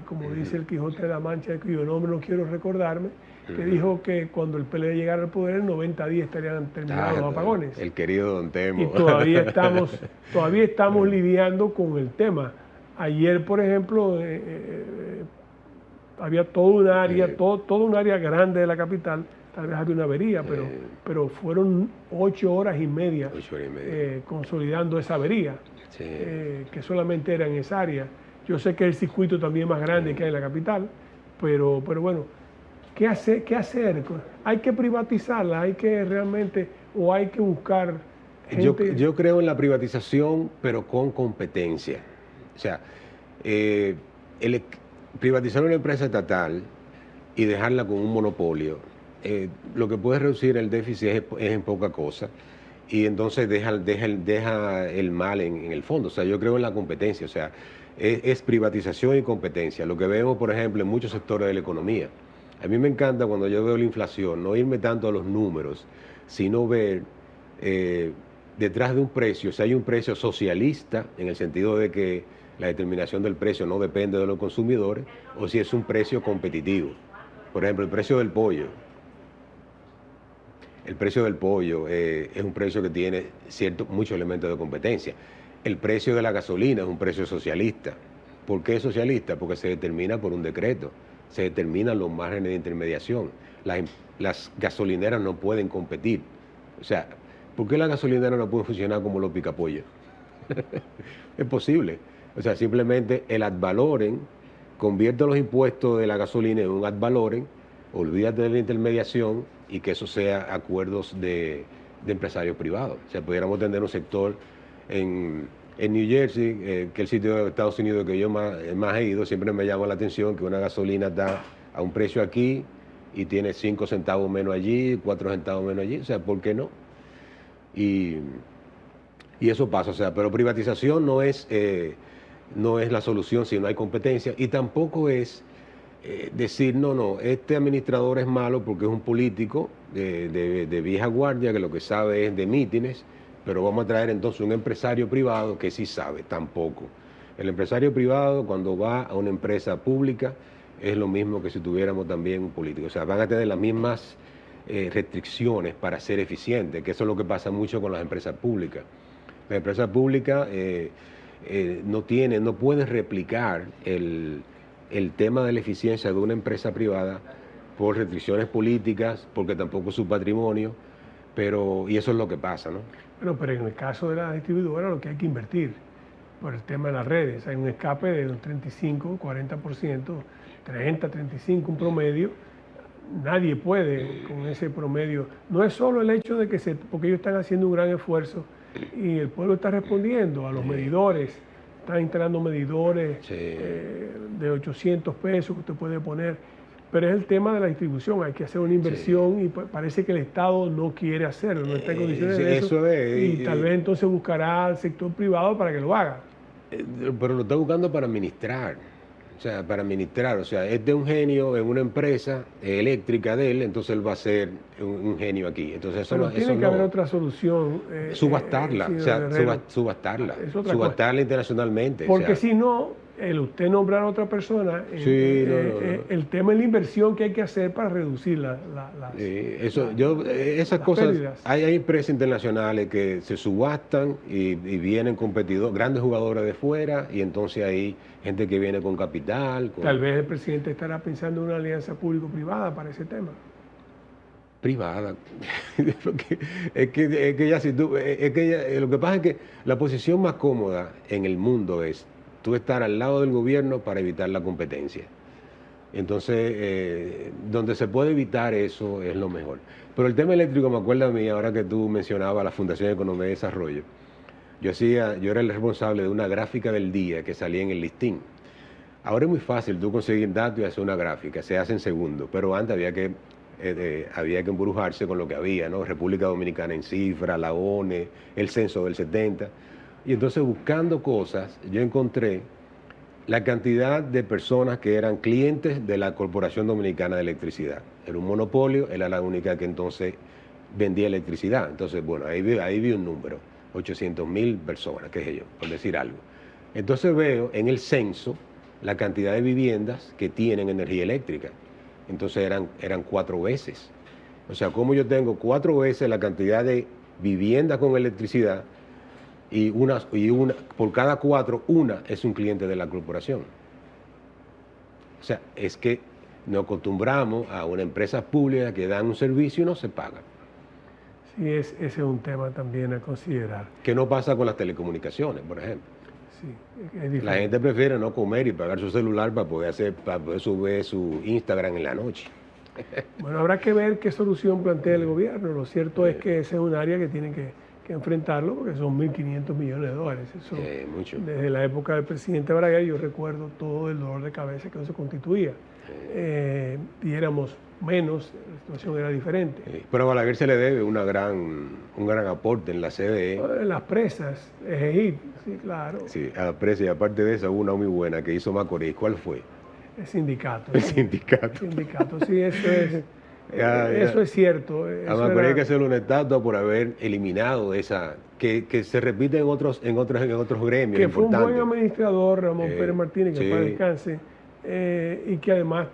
como dice el Quijote de la Mancha, de cuyo nombre no quiero recordarme, que dijo que cuando el PLD llegara al poder, en 90 días estarían terminados los apagones. El querido Don Temo. Y todavía estamos lidiando con el tema. Ayer, por ejemplo, había toda un área grande de la capital, tal vez había una avería, pero fueron 8 horas y media, consolidando esa avería, que solamente era en esa área. Yo sé que el circuito también es más grande que hay en la capital, pero bueno, ¿qué hacer? Hay que privatizarla, hay que realmente, o hay que buscar gente. Yo creo en la privatización, pero con competencia. O sea, privatizar una empresa estatal y dejarla con un monopolio, lo que puede reducir el déficit es en poca cosa, y entonces deja el mal en el fondo. O sea, yo creo en la competencia, o sea, es privatización y competencia. Lo que vemos, por ejemplo, en muchos sectores de la economía. A mí me encanta cuando yo veo la inflación, no irme tanto a los números, sino ver detrás de un precio, si hay un precio socialista, en el sentido de que la determinación del precio no depende de los consumidores, o si es un precio competitivo. Por ejemplo, el precio del pollo. El precio del pollo es un precio que tiene muchos elementos de competencia. El precio de la gasolina es un precio socialista. ¿Por qué es socialista? Porque se determina por un decreto. se determinan los márgenes de intermediación. Las gasolineras no pueden competir. O sea, ¿por qué las gasolineras no pueden funcionar como los picapollos? Es posible. O sea, simplemente el ad valorem convierte los impuestos de la gasolina en un ad valorem, olvídate de la intermediación y que eso sea acuerdos de empresarios privados. O sea, pudiéramos tener un sector en New Jersey, que es el sitio de Estados Unidos que yo más he ido, siempre me llama la atención que una gasolina está a un precio aquí y tiene 5 centavos menos allí, 4 centavos menos allí. O sea, ¿por qué no? Y eso pasa, o sea, pero privatización no es la solución si no hay competencia, y tampoco es decir, no, este administrador es malo porque es un político de vieja guardia que lo que sabe es de mítines, pero vamos a traer entonces un empresario privado que sí sabe. Tampoco. El empresario privado, cuando va a una empresa pública, es lo mismo que si tuviéramos también un político. O sea, van a tener las mismas restricciones para ser eficientes, que eso es lo que pasa mucho con las empresas públicas. Las empresas públicas no pueden replicar el tema de la eficiencia de una empresa privada por restricciones políticas, porque tampoco es su patrimonio, y eso es lo que pasa, ¿no? Bueno, pero en el caso de la distribuidora lo que hay que invertir por el tema de las redes, hay un escape de un 35, 40%, 30, 35, un promedio. Nadie puede con ese promedio. No es solo el hecho de porque ellos están haciendo un gran esfuerzo y el pueblo está respondiendo a los medidores, están instalando medidores de 800 pesos que usted puede poner, pero es el tema de la distribución, hay que hacer una inversión y parece que el Estado no quiere hacerlo, no está en condiciones de eso, y tal vez entonces buscará al sector privado para que lo haga. Pero lo está buscando para administrar. O sea, es de un genio en una empresa eléctrica de él, entonces él va a ser un genio aquí. Entonces eso tiene que haber otra solución. Subastarla, subastarla internacionalmente. Porque si no, usted nombrar a otra persona, el tema es la inversión que hay que hacer para reducir esas cosas. Pérdidas. Hay empresas internacionales que se subastan y vienen competidores, grandes jugadores de fuera, y entonces hay gente que viene con capital. Tal vez el presidente estará pensando en una alianza público-privada para ese tema. Privada. es que lo que pasa es que la posición más cómoda en el mundo es tú estar al lado del gobierno para evitar la competencia. Entonces, donde se puede evitar eso es lo mejor. Pero el tema eléctrico, me acuerda a mí, ahora que tú mencionabas la Fundación de Economía y Desarrollo, yo era el responsable de una gráfica del día que salía en el listín. Ahora es muy fácil tú conseguir datos y hacer una gráfica, se hace en segundos, pero antes había que embrujarse con lo que había, ¿no? República Dominicana en cifra, la ONE, el censo del 70. Y entonces, buscando cosas, yo encontré la cantidad de personas que eran clientes de la Corporación Dominicana de Electricidad. Era un monopolio, era la única que entonces vendía electricidad. Entonces, bueno, ahí vi un número, 800.000 personas, qué sé yo, por decir algo. Entonces veo en el censo la cantidad de viviendas que tienen energía eléctrica. Entonces eran 4 veces. O sea, como yo tengo 4 veces la cantidad de viviendas con electricidad, y por cada 4, una es un cliente de la corporación. O sea, es que nos acostumbramos a una empresa pública que dan un servicio y no se paga. Sí, ese es un tema también a considerar. ¿Qué no pasa con las telecomunicaciones, por ejemplo? Sí, es diferente. La gente prefiere no comer y pagar su celular para poder subir su Instagram en la noche. Bueno, habrá que ver qué solución plantea el gobierno. Lo cierto es que ese es un área que tienen que enfrentarlo, porque son 1.500 millones de dólares. Eso, mucho. Desde la época del presidente Balaguer, yo recuerdo todo el dolor de cabeza que eso constituía. Y éramos menos, la situación era diferente. Pero a Balaguer se le debe un gran aporte en la CDE. En las presas, Ejeid, sí, claro. Sí, a la presa, y aparte de eso, una muy buena que hizo Macorís. ¿Cuál fue? El sindicato. El sindicato. El sindicato, sí, eso es. Eso es cierto. A Macorís hay que hacerle una estatua por haber eliminado esa, que se repite en otros gremios. Que fue un buen administrador, Ramón Pérez Martínez, que para descanse, y que además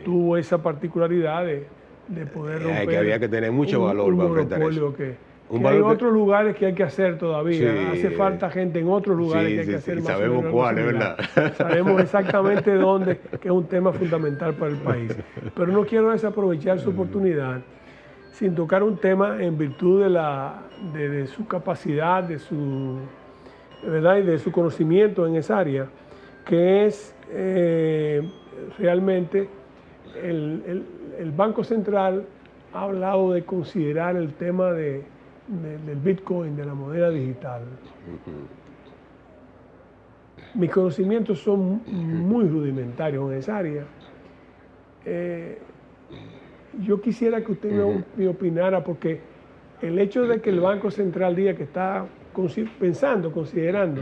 tuvo esa particularidad de poder romper. Que había que tener mucho valor para enfrentar eso. Que Hay otros lugares que hay que hacer todavía. Sí, hace falta gente en otros lugares sí, que hay que sí, hacer sí, más. sabemos cuáles, ¿verdad? Sabemos exactamente dónde, que es un tema fundamental para el país. Pero no quiero desaprovechar su oportunidad sin tocar un tema en virtud de su capacidad, ¿verdad? Y de su conocimiento en esa área, que es realmente el Banco Central ha hablado de considerar el tema del Bitcoin, de la moneda digital. Mis conocimientos son muy rudimentarios en esa área. Yo quisiera que usted me opinara, porque el hecho de que el Banco Central diga que está considerando,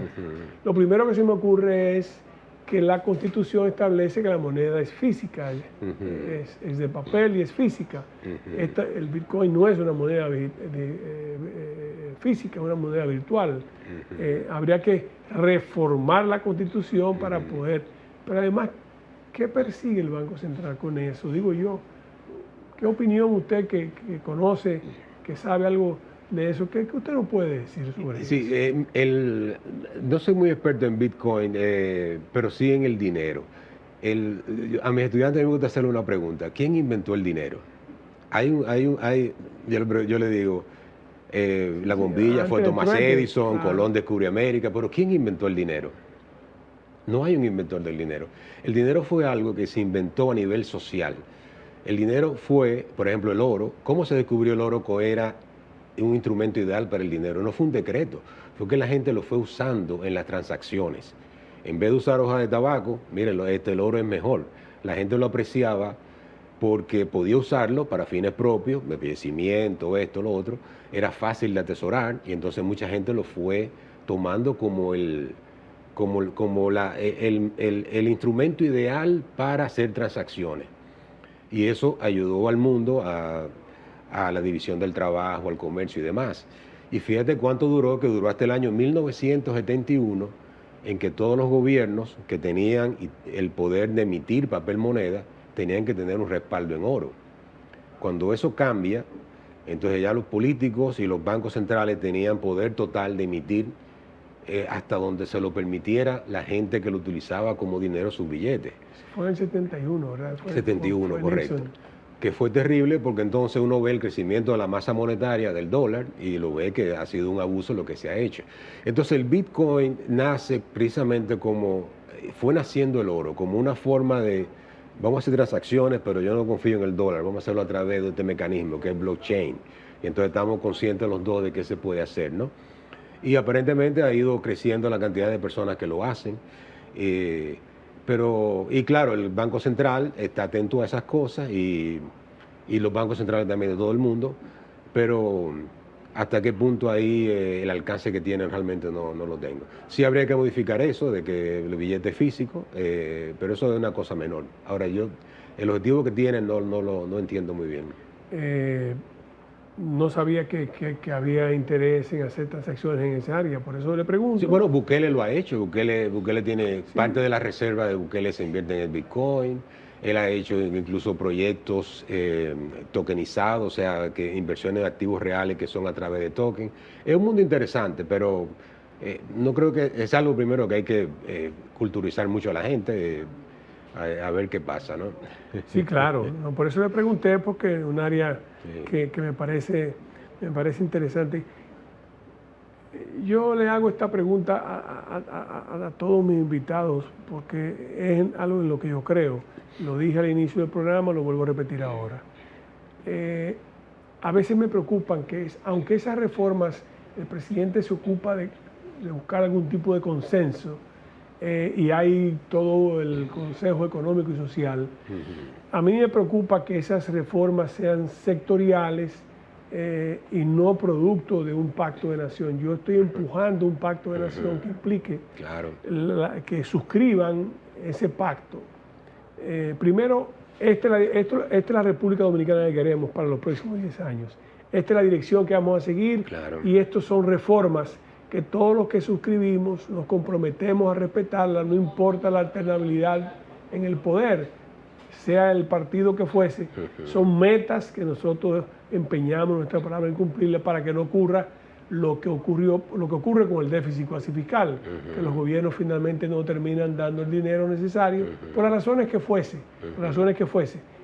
lo primero que se me ocurre es que la Constitución establece que la moneda es física, es de papel y es física. El Bitcoin no es una moneda física, es una moneda virtual. Habría que reformar la Constitución para poder... Pero además, ¿qué persigue el Banco Central con eso? Digo yo, ¿qué opinión usted que conoce, que sabe algo de eso, qué usted nos puede decir sobre Sí, eso? no soy muy experto en Bitcoin, pero sí en el dinero. A mis estudiantes me gusta hacerle una pregunta. ¿Quién inventó el dinero? Yo le digo, la bombilla fue Thomas Edison, Colón descubrió América, pero ¿quién inventó el dinero? No hay un inventor del dinero. El dinero fue algo que se inventó a nivel social. El dinero fue, por ejemplo, el oro. ¿Cómo se descubrió el oro que era un instrumento ideal para el dinero? No fue un decreto, fue que la gente lo fue usando en las transacciones. En vez de usar hojas de tabaco, miren, el oro es mejor. La gente lo apreciaba porque podía usarlo para fines propios, embellecimiento, esto, lo otro. Era fácil de atesorar y entonces mucha gente lo fue tomando como el instrumento ideal para hacer transacciones. Y eso ayudó al mundo a la división del trabajo, al comercio y demás. Y fíjate cuánto duró, que duró hasta el año 1971, en que todos los gobiernos que tenían el poder de emitir papel moneda tenían que tener un respaldo en oro. Cuando eso cambia, entonces ya los políticos y los bancos centrales tenían poder total de emitir hasta donde se lo permitiera la gente que lo utilizaba como dinero, sus billetes. Fue en el 71, ¿verdad? 71, fue correcto. Nixon. Que fue terrible porque entonces uno ve el crecimiento de la masa monetaria del dólar y lo ve que ha sido un abuso lo que se ha hecho. Entonces el Bitcoin nace precisamente como, fue naciendo el oro, como una forma de, vamos a hacer transacciones, pero yo no confío en el dólar, vamos a hacerlo a través de este mecanismo que es blockchain. Y entonces estamos conscientes los dos de que se puede hacer, ¿no? Y aparentemente ha ido creciendo la cantidad de personas que lo hacen. Y claro, el Banco Central está atento a esas cosas y los bancos centrales también de todo el mundo, pero hasta qué punto ahí el alcance que tienen realmente no lo tengo. Sí habría que modificar eso, de que el billete es físico, pero eso es una cosa menor. Ahora el objetivo que tienen no entiendo muy bien. No sabía que había interés en hacer transacciones en esa área, por eso le pregunto. Sí, bueno, Bukele lo ha hecho. Bukele tiene parte de la reserva de Bukele se invierte en el Bitcoin. Él ha hecho incluso proyectos tokenizados, o sea, que inversiones de activos reales que son a través de token. Es un mundo interesante, pero no creo que es algo primero que hay que culturizar mucho a la gente, a ver qué pasa, ¿no? Sí, claro. No, por eso le pregunté, porque es un área que me parece interesante. Yo le hago esta pregunta a todos mis invitados, porque es algo en lo que yo creo. Lo dije al inicio del programa, lo vuelvo a repetir ahora. A veces me preocupan que, aunque esas reformas, el presidente se ocupa de buscar algún tipo de consenso, y hay todo el Consejo Económico y Social, a mí me preocupa que esas reformas sean sectoriales y no producto de un pacto de nación. Yo estoy empujando un pacto de nación que implique que suscriban ese pacto. Primero, esta es la República Dominicana que queremos para los próximos 10 años. Esta es la dirección que vamos a seguir y estos son reformas que todos los que suscribimos nos comprometemos a respetarla, no importa la alternabilidad en el poder. sea el partido que fuese, son metas que nosotros empeñamos nuestra palabra en cumplirlas para que no ocurra lo que ocurre con el déficit cuasi fiscal, que los gobiernos finalmente no terminan dando el dinero necesario por las razones que fuese,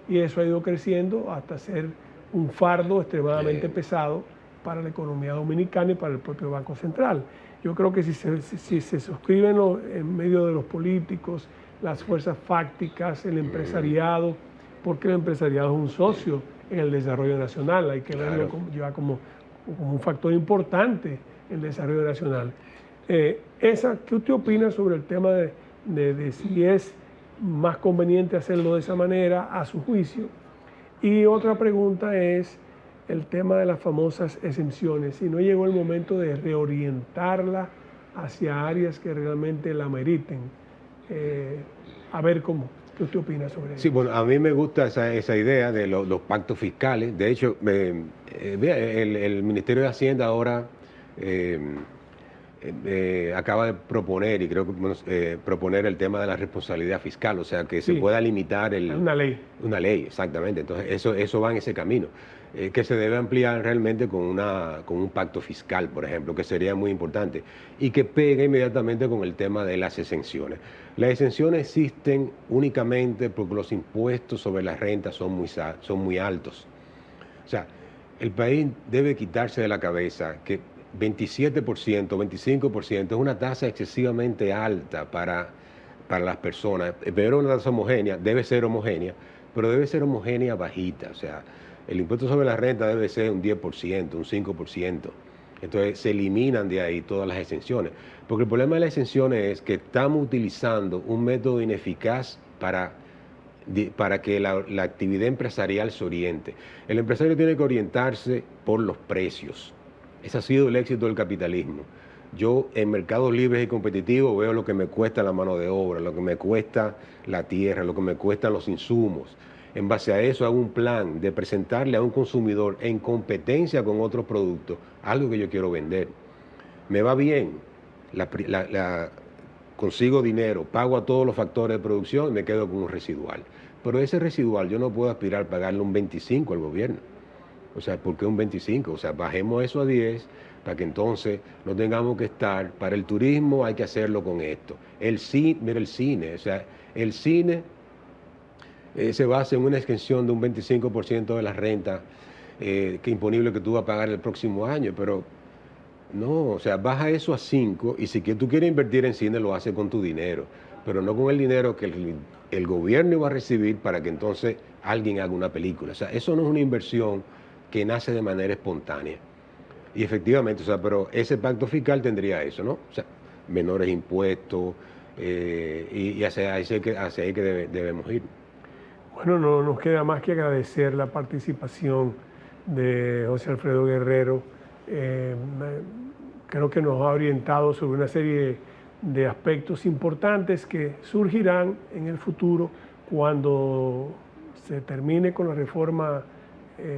y eso ha ido creciendo hasta ser un fardo extremadamente pesado para la economía dominicana y para el propio Banco Central. Yo creo que si se suscriben en medio de los políticos, las fuerzas fácticas, el empresariado, porque el empresariado es un socio en el desarrollo nacional, hay que verlo como un factor importante en el desarrollo nacional. ¿Qué usted opina sobre el tema de si es más conveniente hacerlo de esa manera, a su juicio? Y otra pregunta es el tema de las famosas exenciones, si no llegó el momento de reorientarla hacia áreas que realmente la meriten. A ver ¿qué usted opina sobre eso? Sí, bueno, a mí me gusta esa idea de los pactos fiscales. De hecho, el Ministerio de Hacienda ahora acaba de proponer, y creo que proponer el tema de la responsabilidad fiscal, o sea, que se pueda limitar una ley. Una ley, exactamente. Entonces, eso va en ese camino. Que se debe ampliar realmente con un pacto fiscal, por ejemplo, que sería muy importante, y que pegue inmediatamente con el tema de las exenciones. Las exenciones existen únicamente porque los impuestos sobre la renta son muy altos. O sea, el país debe quitarse de la cabeza que 27%, 25% es una tasa excesivamente alta para las personas. Pero una tasa homogénea, debe ser homogénea, pero debe ser homogénea bajita. O sea, el impuesto sobre la renta debe ser un 10%, un 5%. Entonces se eliminan de ahí todas las exenciones. Porque el problema de las exenciones es que estamos utilizando un método ineficaz para que la actividad empresarial se oriente. El empresario tiene que orientarse por los precios. Ese ha sido el éxito del capitalismo. Yo en mercados libres y competitivos veo lo que me cuesta la mano de obra, lo que me cuesta la tierra, lo que me cuestan los insumos. En base a eso hago un plan de presentarle a un consumidor en competencia con otros productos algo que yo quiero vender. Me va bien, consigo dinero, pago a todos los factores de producción y me quedo con un residual. Pero ese residual yo no puedo aspirar a pagarle un 25 al gobierno. O sea, ¿por qué un 25? O sea, bajemos eso a 10 para que entonces no tengamos que estar. Para el turismo hay que hacerlo con esto. Mira el cine, o sea, el cine se basa en una extensión de un 25% de la renta que imponible que tú vas a pagar el próximo año, pero no, o sea, baja eso a 5 y si tú quieres invertir en cine lo haces con tu dinero, pero no con el dinero que el gobierno iba a recibir para que entonces alguien haga una película. O sea, eso no es una inversión que nace de manera espontánea. Y efectivamente, o sea, pero ese pacto fiscal tendría eso, ¿no? O sea, menores impuestos y hacia ahí que debemos ir. Bueno, no nos queda más que agradecer la participación de José Alfredo Guerrero. Creo que nos ha orientado sobre una serie de aspectos importantes que surgirán en el futuro cuando se termine con la reforma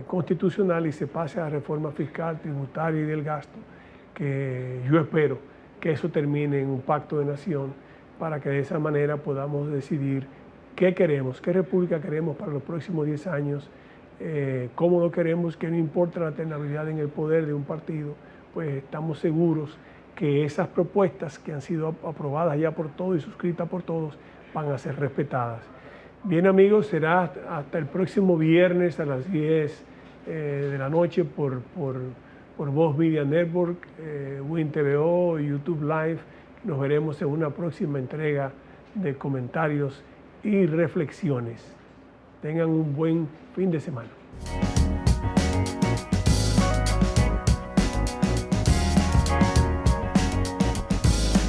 constitucional y se pase a la reforma fiscal, tributaria y del gasto, que yo espero que eso termine en un pacto de nación para que de esa manera podamos decidir qué queremos, qué república queremos para los próximos 10 años, cómo lo queremos, que no importa la alternabilidad en el poder de un partido, pues estamos seguros que esas propuestas que han sido aprobadas ya por todos y suscritas por todos van a ser respetadas. Bien amigos, será hasta el próximo viernes a las 10 de la noche por Voz Media Network, Win TVO, YouTube Live. Nos veremos en una próxima entrega de comentarios y reflexiones. Tengan un buen fin de semana.